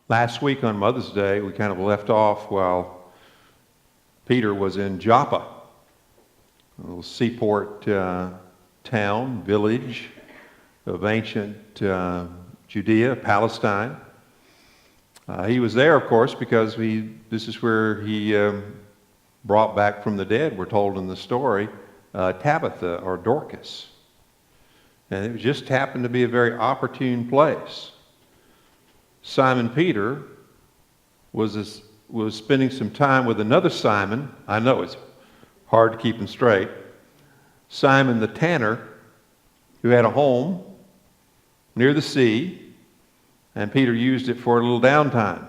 Last week on Mother's Day, we kind of left off while Peter was in Joppa, a little seaport town, village of ancient Judea, Palestine. He was there, of course, because this is where he brought back from the dead, we're told in the story, Tabitha or Dorcas. And it just happened to be a very opportune place. Simon Peter was spending some time with another Simon. I know it's hard to keep him straight. Simon the tanner, who had a home near the sea, and Peter used it for a little downtime.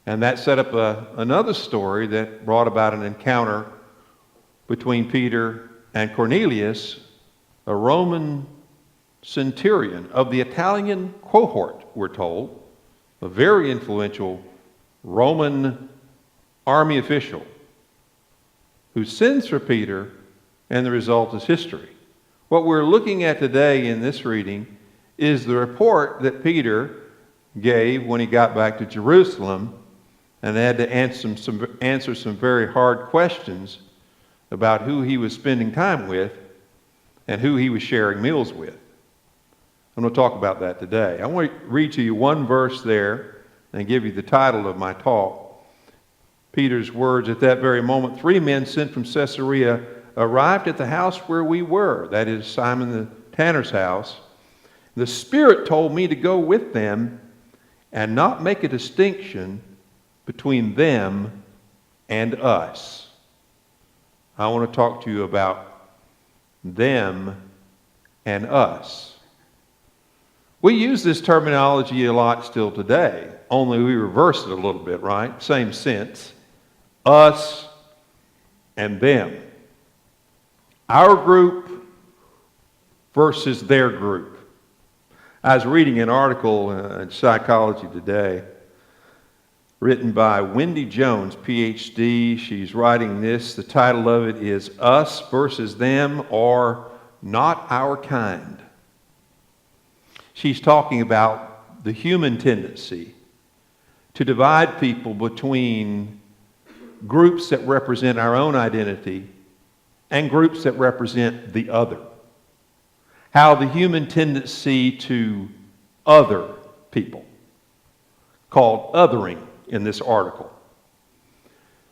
And that set up another story that brought about an encounter between Peter and Cornelius, a Roman centurion of the Italian cohort, we're told, a very influential Roman army official who sends for Peter, and the result is history. What we're looking at today in this reading is the report that Peter gave when he got back to Jerusalem and had to answer some very hard questions about who he was spending time with and who he was sharing meals with. I'm going to talk about that today. I want to read to you one verse there and give you the title of my talk. Peter's words, "At that very moment, 3 men sent from Caesarea arrived at the house where we were," that is Simon the tanner's house. "The Spirit told me to go with them and not make a distinction between them and us." I want to talk to you about them and us. We use this terminology a lot still today, only we reverse it a little bit, right? Same sense. Us and them. Our group versus their group. I was reading an article in Psychology Today written by Wendy Jones, PhD. She's writing this. The title of it is "Us versus Them, or Not Our Kind." She's talking about the human tendency to divide people between groups that represent our own identity and groups that represent the other. How the human tendency to other people, called othering in this article.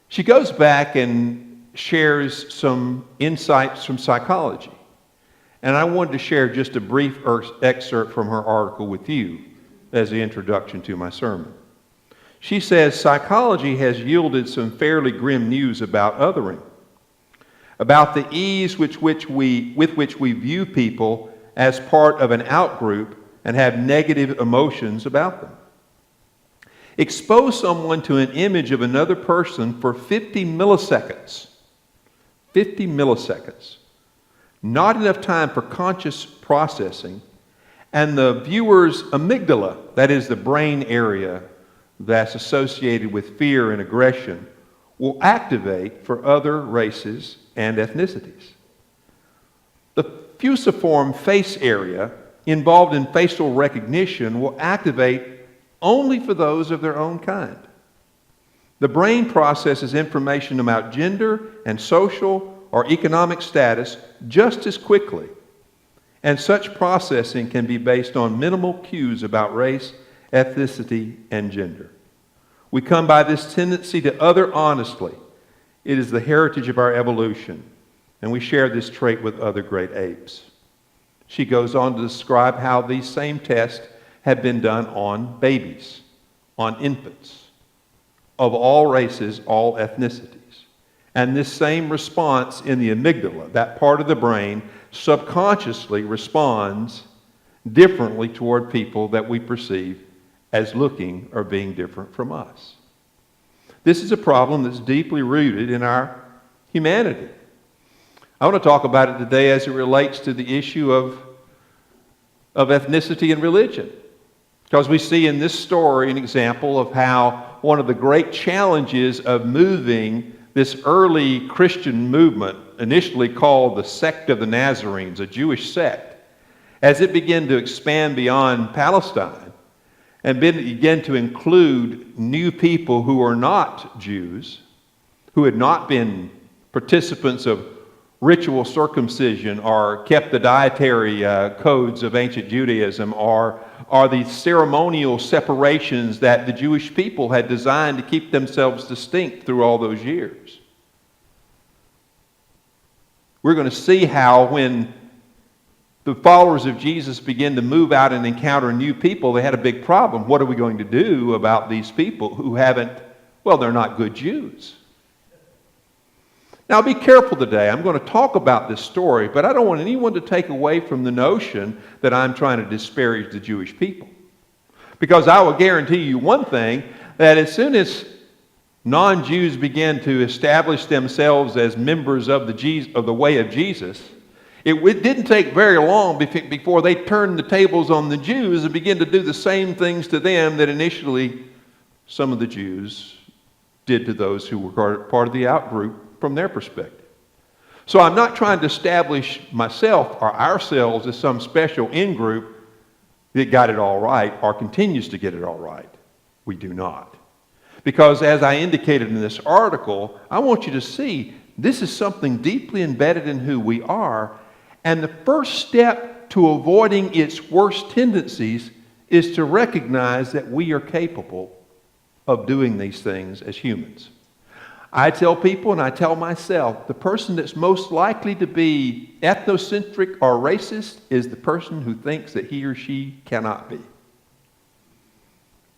She goes back and shares some insights from psychology. And I wanted to share just a brief excerpt from her article with you as the introduction to my sermon. She says, "Psychology has yielded some fairly grim news about othering, about the ease with which we view people as part of an outgroup and have negative emotions about them. Expose someone to an image of another person for 50 milliseconds. 50 milliseconds. Not enough time for conscious processing, and the viewer's amygdala, that is the brain area that's associated with fear and aggression, will activate for other races and ethnicities. The fusiform face area involved in facial recognition will activate only for those of their own kind. The brain processes information about gender and social or economic status just as quickly, and such processing can be based on minimal cues about race, ethnicity, and gender. We come by this tendency to other honestly. It is the heritage of our evolution, and we share this trait with other great apes." She goes on to describe how these same tests have been done on babies, on infants, of all races, all ethnicities. And this same response in the amygdala, that part of the brain, subconsciously responds differently toward people that we perceive as looking or being different from us. This is a problem that's deeply rooted in our humanity. I want to talk about it today as it relates to the issue of ethnicity and religion. Because we see in this story an example of how one of the great challenges of moving this early Christian movement, initially called the sect of the Nazarenes, a Jewish sect, as it began to expand beyond Palestine and began to include new people who are not Jews, who had not been participants of ritual circumcision or kept the dietary codes of ancient Judaism, or the ceremonial separations that the Jewish people had designed to keep themselves distinct through all those years. We're going to see how when the followers of Jesus begin to move out and encounter new people, they had a big problem. What are we going to do about these people who they're not good Jews? Now, be careful today. I'm going to talk about this story, but I don't want anyone to take away from the notion that I'm trying to disparage the Jewish people. Because I will guarantee you one thing, that as soon as non-Jews began to establish themselves as members of the way of Jesus, it didn't take very long before they turned the tables on the Jews and began to do the same things to them that initially some of the Jews did to those who were part of the out-group from their perspective. So I'm not trying to establish myself or ourselves as some special in-group that got it all right or continues to get it all right. We do not. Because as I indicated in this article, I want you to see this is something deeply embedded in who we are, and the first step to avoiding its worst tendencies is to recognize that we are capable of doing these things as humans. I tell people, and I tell myself, the person that's most likely to be ethnocentric or racist is the person who thinks that he or she cannot be.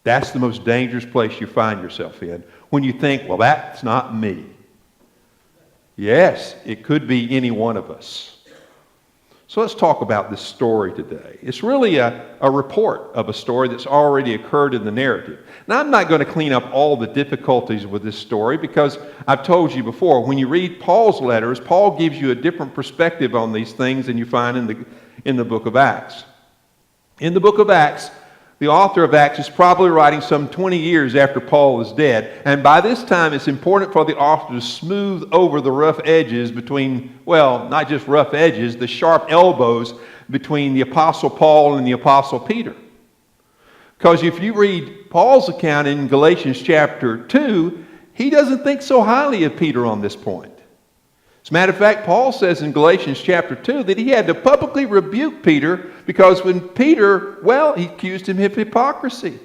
That's the most dangerous place you find yourself in, when you think, well, that's not me. Yes, it could be any one of us. So let's talk about this story today. It's really a report of a story that's already occurred in the narrative. Now, I'm not going to clean up all the difficulties with this story because I've told you before, when you read Paul's letters, Paul gives you a different perspective on these things than you find in the book of Acts. In the book of Acts, the author of Acts is probably writing some 20 years after Paul is dead. And by this time, it's important for the author to smooth over the rough edges between, well, not just rough edges, the sharp elbows between the Apostle Paul and the Apostle Peter. Because if you read Paul's account in Galatians chapter 2, he doesn't think so highly of Peter on this point. As a matter of fact, Paul says in Galatians chapter 2 that he had to publicly rebuke Peter because when Peter, he accused him of hypocrisy.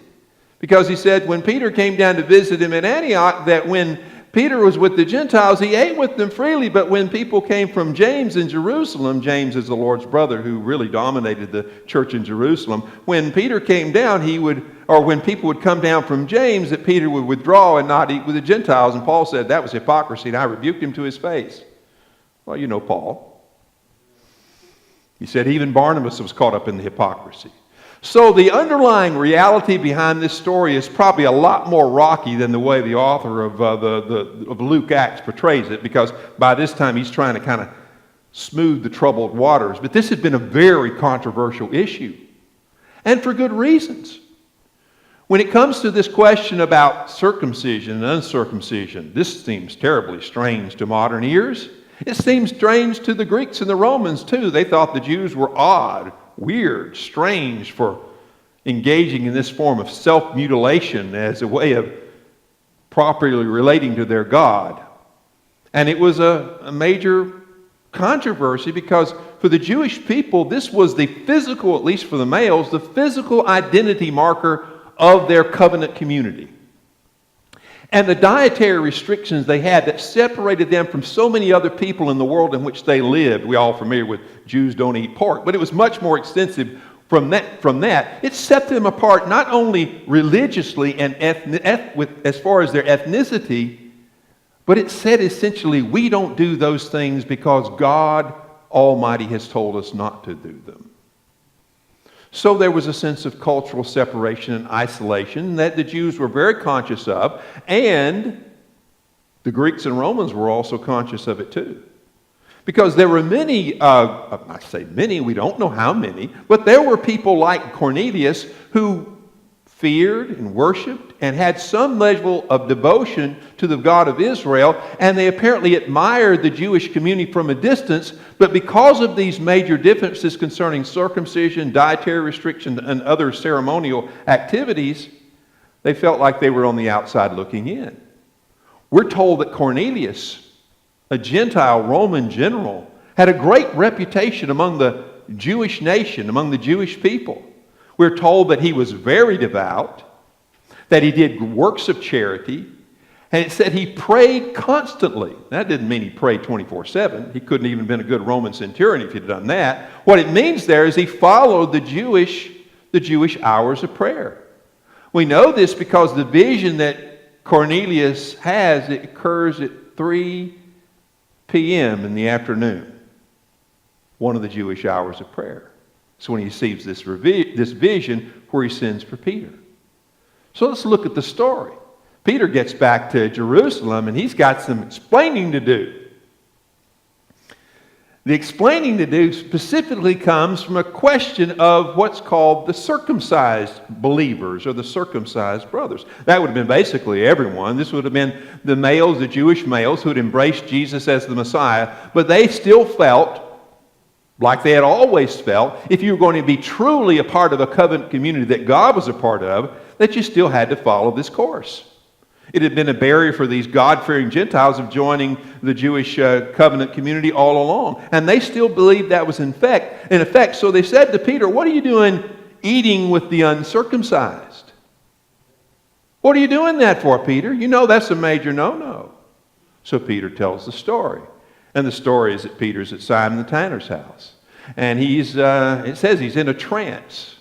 Because he said when Peter came down to visit him in Antioch, that when Peter was with the Gentiles, he ate with them freely, but when people came from James in Jerusalem, James is the Lord's brother who really dominated the church in Jerusalem, when Peter came down, when people would come down from James, that Peter would withdraw and not eat with the Gentiles. And Paul said that was hypocrisy, and I rebuked him to his face. Well, you know Paul. He said even Barnabas was caught up in the hypocrisy. So the underlying reality behind this story is probably a lot more rocky than the way the author of Luke Acts portrays it, because by this time he's trying to kind of smooth the troubled waters. But this had been a very controversial issue, and for good reasons. When it comes to this question about circumcision and uncircumcision, this seems terribly strange to modern ears. It seems strange to the Greeks and the Romans too. They thought the Jews were odd, weird, strange for engaging in this form of self-mutilation as a way of properly relating to their God. And it was a major controversy because for the Jewish people, this was the physical, at least for the males, the physical identity marker of their covenant community. And the dietary restrictions they had that separated them from so many other people in the world in which they lived. We're all familiar with Jews don't eat pork, but it was much more extensive from that. It set them apart not only religiously and as far as their ethnicity, but it said essentially we don't do those things because God Almighty has told us not to do them. So there was a sense of cultural separation and isolation that the Jews were very conscious of, and the Greeks and Romans were also conscious of it too. Because there were many, I say many, we don't know how many, but there were people like Cornelius who feared and worshiped and had some level of devotion to the God of Israel, and they apparently admired the Jewish community from a distance, but because of these major differences concerning circumcision, dietary restriction, and other ceremonial activities, they felt like they were on the outside looking in. We're told that Cornelius, a Gentile Roman general, had a great reputation among the Jewish nation, among the Jewish people. We're told that he was very devout, that he did works of charity, and it said he prayed constantly. That didn't mean he prayed 24/7. He couldn't even have been a good Roman centurion if he'd done that. What it means there is he followed the Jewish hours of prayer. We know this because the vision that Cornelius has, it occurs at 3 p.m. in the afternoon, one of the Jewish hours of prayer. So when he receives this vision where he sends for Peter. So let's look at the story. Peter gets back to Jerusalem and he's got some explaining to do. The explaining to do specifically comes from a question of what's called the circumcised believers or the circumcised brothers. That would have been basically everyone. This would have been the males, the Jewish males who had embraced Jesus as the Messiah, but they still felt like they had always felt, if you were going to be truly a part of a covenant community that God was a part of, that you still had to follow this course. It had been a barrier for these God-fearing Gentiles of joining the Jewish covenant community all along. And they still believed that was in effect. So they said to Peter, "What are you doing eating with the uncircumcised? What are you doing that for, Peter? You know that's a major no-no." So Peter tells the story. And the story is that Peter's at Simon the tanner's house. And it says he's in a trance.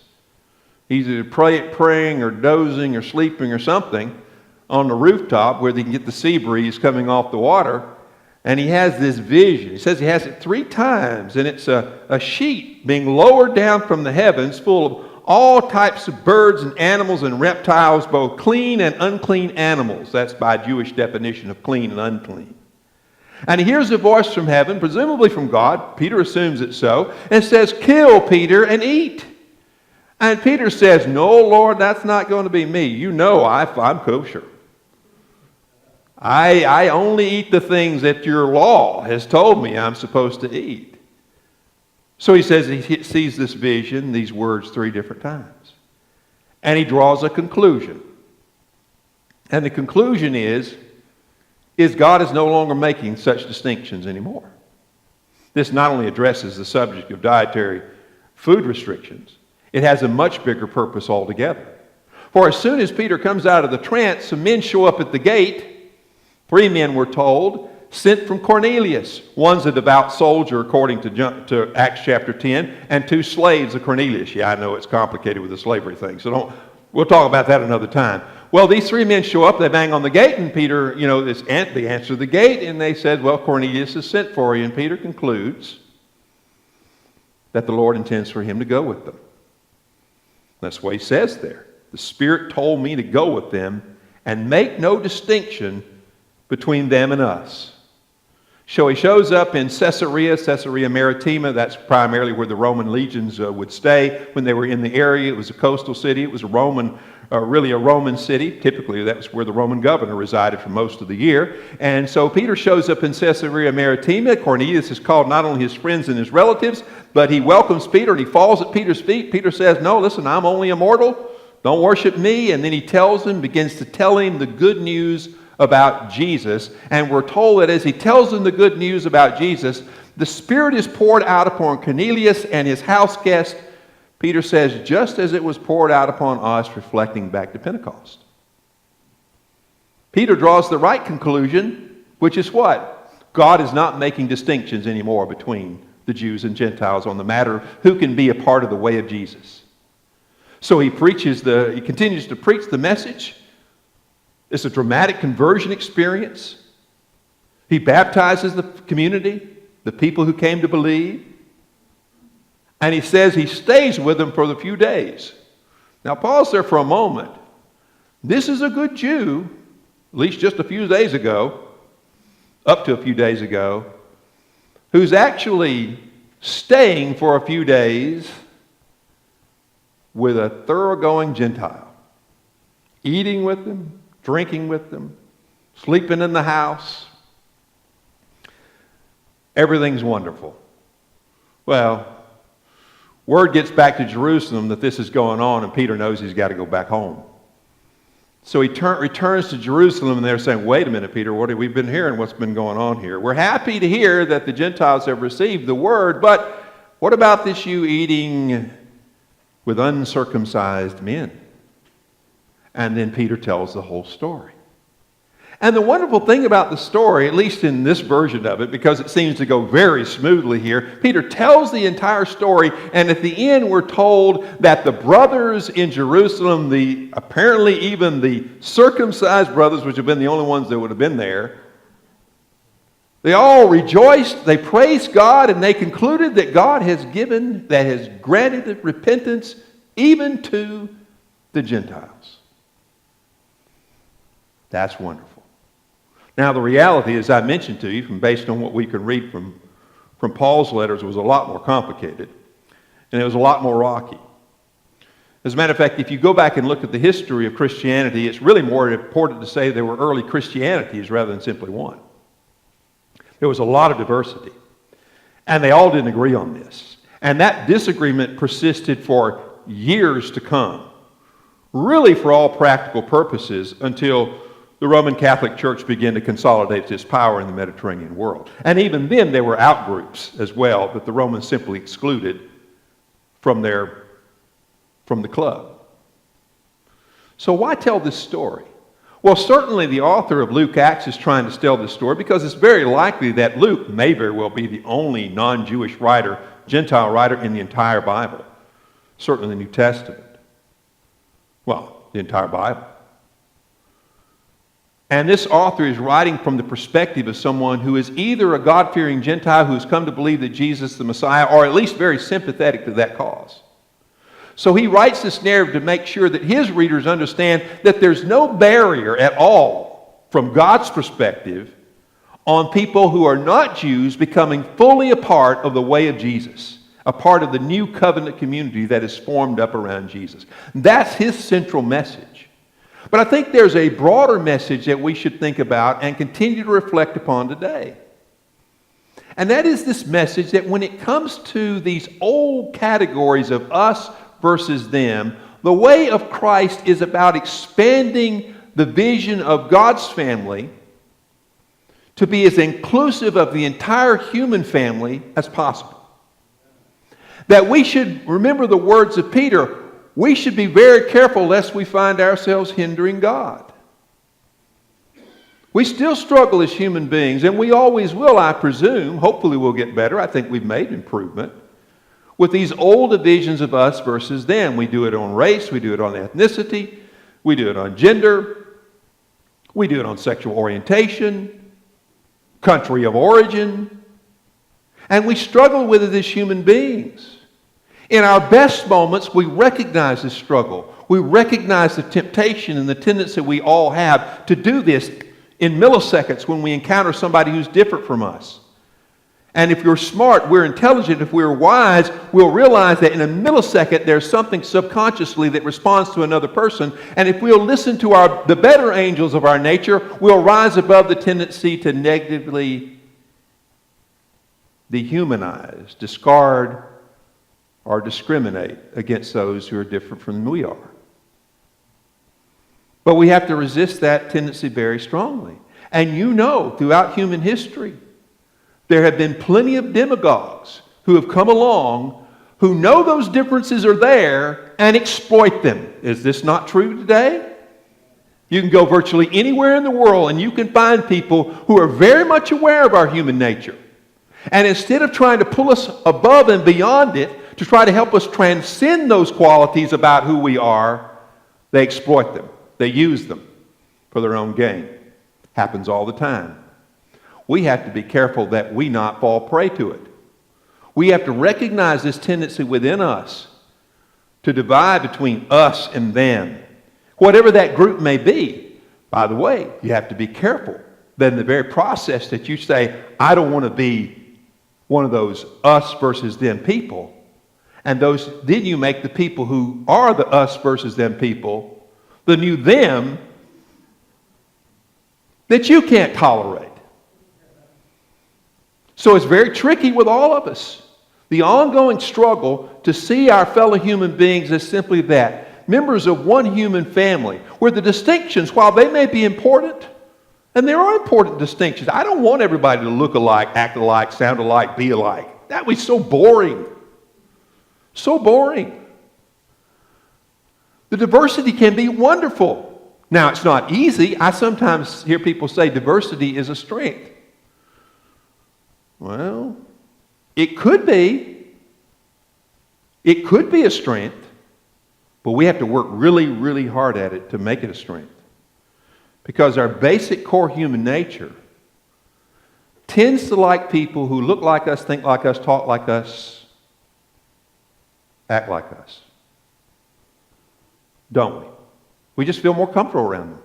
He's either praying or dozing or sleeping or something on the rooftop where they can get the sea breeze coming off the water. And he has this vision. He says he has it 3 times. And it's a sheet being lowered down from the heavens full of all types of birds and animals and reptiles, both clean and unclean animals. That's by Jewish definition of clean and unclean. And he hears a voice from heaven, presumably from God. Peter assumes it's so. And says, "Kill, Peter, and eat." And Peter says, "No, Lord, that's not going to be me. You know I'm kosher. I only eat the things that your law has told me I'm supposed to eat." So he says he sees this vision, these words 3 different times. And he draws a conclusion. And the conclusion is God is no longer making such distinctions anymore. This not only addresses the subject of dietary food restrictions, it has a much bigger purpose altogether. For as soon as Peter comes out of the trance, some men show up at the gate. 3 men were told, sent from Cornelius. One's a devout soldier, according to Acts chapter 10, and 2 slaves of Cornelius. Yeah, I know it's complicated with the slavery thing, so we'll talk about that another time. Well, these 3 men show up, they bang on the gate, and Peter, they answer the gate, and they said, "Well, Cornelius has sent for you." And Peter concludes that the Lord intends for him to go with them. That's what he says there. "The Spirit told me to go with them and make no distinction between them and us." So he shows up in Caesarea Maritima. That's primarily where the Roman legions would stay when they were in the area. It was a coastal city. It was really a Roman city. Typically, that was where the Roman governor resided for most of the year. And so Peter shows up in Caesarea Maritima. Cornelius has called not only his friends and his relatives, but he welcomes Peter and he falls at Peter's feet. Peter says, "No, listen, I'm only a mortal. Don't worship me." And then he begins to tell him the good news about Jesus. And we're told that as he tells them the good news about Jesus, the Spirit is poured out upon Cornelius and his house guests. Peter says, just as it was poured out upon us, reflecting back to Pentecost. Peter draws the right conclusion, which is what? God is not making distinctions anymore between the Jews and Gentiles on the matter of who can be a part of the way of Jesus. So he continues to preach the message. It's a dramatic conversion experience. He baptizes the community, the people who came to believe. And he says he stays with them for the few days. Now pause there for a moment. This is a good Jew, at least just a few days ago, up to a few days ago, who's actually staying for a few days with a thoroughgoing Gentile. eating with them, drinking with them, sleeping in the house. Everything's wonderful. Well, word gets back to Jerusalem that this is going on, and Peter knows he's got to go back home. So he returns to Jerusalem, and they're saying, wait a minute, Peter, what have we been hearing? What's been going on here? We're happy to hear that the Gentiles have received the word, but what about this you eating with uncircumcised men? And then Peter tells the whole story. And the wonderful thing about the story, at least in this version of it, because it seems to go very smoothly here, Peter tells the entire story, and at the end we're told that the brothers in Jerusalem, apparently even the circumcised brothers, which have been the only ones that would have been there, they all rejoiced, they praised God, and they concluded that God has granted repentance even to the Gentiles. That's wonderful. Now, the reality, as I mentioned to you, based on what we can read from Paul's letters, was a lot more complicated, and it was a lot more rocky. As a matter of fact, if you go back and look at the history of Christianity, it's really more important to say there were early Christianities rather than simply one. There was a lot of diversity, and they all didn't agree on this. And that disagreement persisted for years to come, really for all practical purposes, until the Roman Catholic Church began to consolidate its power in the Mediterranean world. And even then, there were outgroups as well that the Romans simply excluded from the club. So why tell this story? Well, certainly the author of Luke Acts is trying to tell this story because it's very likely that Luke may very well be the only non-Jewish writer, Gentile writer in the entire Bible. Certainly the New Testament. Well, the entire Bible. And this author is writing from the perspective of someone who is either a God-fearing Gentile who has come to believe that Jesus is the Messiah, or at least very sympathetic to that cause. So he writes this narrative to make sure that his readers understand that there's no barrier at all from God's perspective on people who are not Jews becoming fully a part of the way of Jesus, a part of the new covenant community that is formed up around Jesus. That's his central message. But I think there's a broader message that we should think about and continue to reflect upon today. And that is this message that when it comes to these old categories of us versus them, the way of Christ is about expanding the vision of God's family to be as inclusive of the entire human family as possible. That we should remember the words of Peter. We should be very careful lest we find ourselves hindering God. We still struggle as human beings, and we always will, I presume. Hopefully we'll get better. I think we've made improvement with these old divisions of us versus them. We do it on race, we do it on ethnicity, we do it on gender, we do it on sexual orientation, country of origin, and we struggle with it as human beings. In our best moments, we recognize this struggle. We recognize the temptation and the tendency we all have to do this in milliseconds when we encounter somebody who's different from us. And if you're smart, we're intelligent, if we're wise, we'll realize that in a millisecond there's something subconsciously that responds to another person. And if we'll listen to the better angels of our nature, we'll rise above the tendency to negatively dehumanize, discard, or discriminate against those who are different from we are. But we have to resist that tendency very strongly. And you know, throughout human history, there have been plenty of demagogues who have come along who know those differences are there and exploit them. Is this not true today? You can go virtually anywhere in the world and you can find people who are very much aware of our human nature. And instead of trying to pull us above and beyond it, to try to help us transcend those qualities about who we are, they exploit them. They use them for their own gain. Happens all the time. We have to be careful that we not fall prey to it. We have to recognize this tendency within us to divide between us and them. Whatever that group may be. By the way, you have to be careful that in the very process that you say, I don't want to be one of those us versus them people, and then you make the people who are the us versus them people the new them that you can't tolerate. So it's very tricky with all of us. The ongoing struggle to see our fellow human beings as simply that, members of one human family, where the distinctions, while they may be important, and there are important distinctions. I don't want everybody to look alike, act alike, sound alike, be alike. That would be so boring. So boring. The diversity can be wonderful. Now, it's not easy. I sometimes hear people say diversity is a strength. Well, it could be. It could be a strength, but we have to work really, really hard at it to make it a strength. Because our basic core human nature tends to like people who look like us, think like us, talk like us, act like us. Don't we? We just feel more comfortable around them.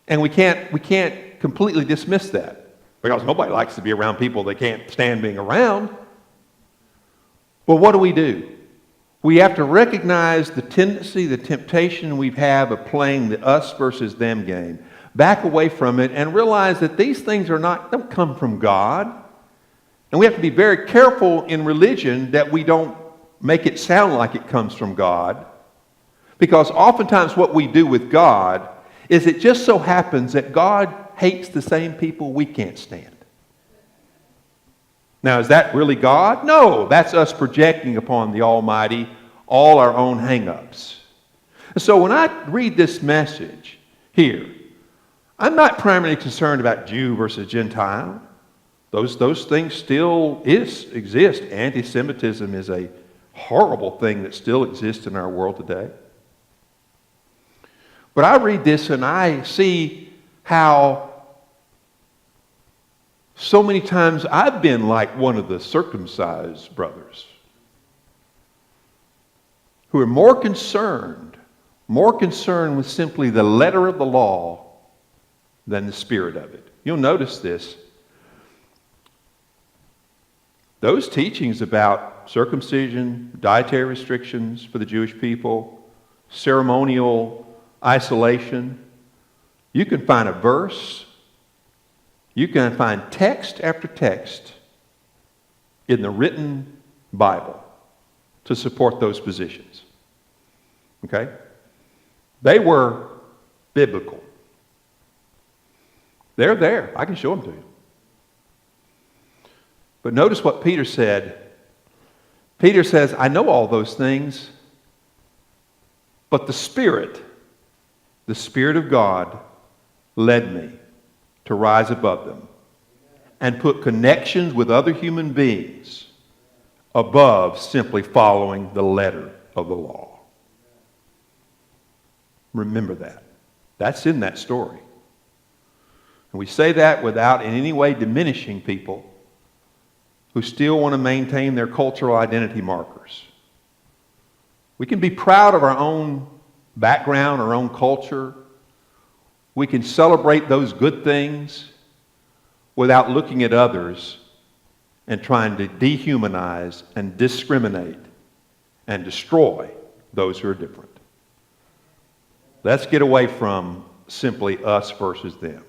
And we can't completely dismiss that. Because nobody likes to be around people they can't stand being around. But what do? We have to recognize the tendency, the temptation we have of playing the us versus them game. Back away from it and realize that these things don't come from God. And we have to be very careful in religion that we don't make it sound like it comes from God. Because oftentimes what we do with God is it just so happens that God hates the same people we can't stand. Now, is that really God? No, that's us projecting upon the Almighty all our own hang-ups. So when I read this message here, I'm not primarily concerned about Jew versus Gentile. Those things still exist. Anti-Semitism is a horrible thing that still exists in our world today. But I read this and I see how so many times I've been like one of the circumcised brothers who are more concerned with simply the letter of the law than the spirit of it. You'll notice this. Those teachings about circumcision, dietary restrictions for the Jewish people, ceremonial isolation, you can find a verse, you can find text after text in the written Bible to support those positions. Okay? They were biblical. They're there. I can show them to you. But notice what Peter said. Peter says, I know all those things, but the Spirit of God led me to rise above them and put connections with other human beings above simply following the letter of the law. Remember that. That's in that story. And we say that without in any way diminishing people who still want to maintain their cultural identity markers. We can be proud of our own background, our own culture. We can celebrate those good things without looking at others and trying to dehumanize and discriminate and destroy those who are different. Let's get away from simply us versus them.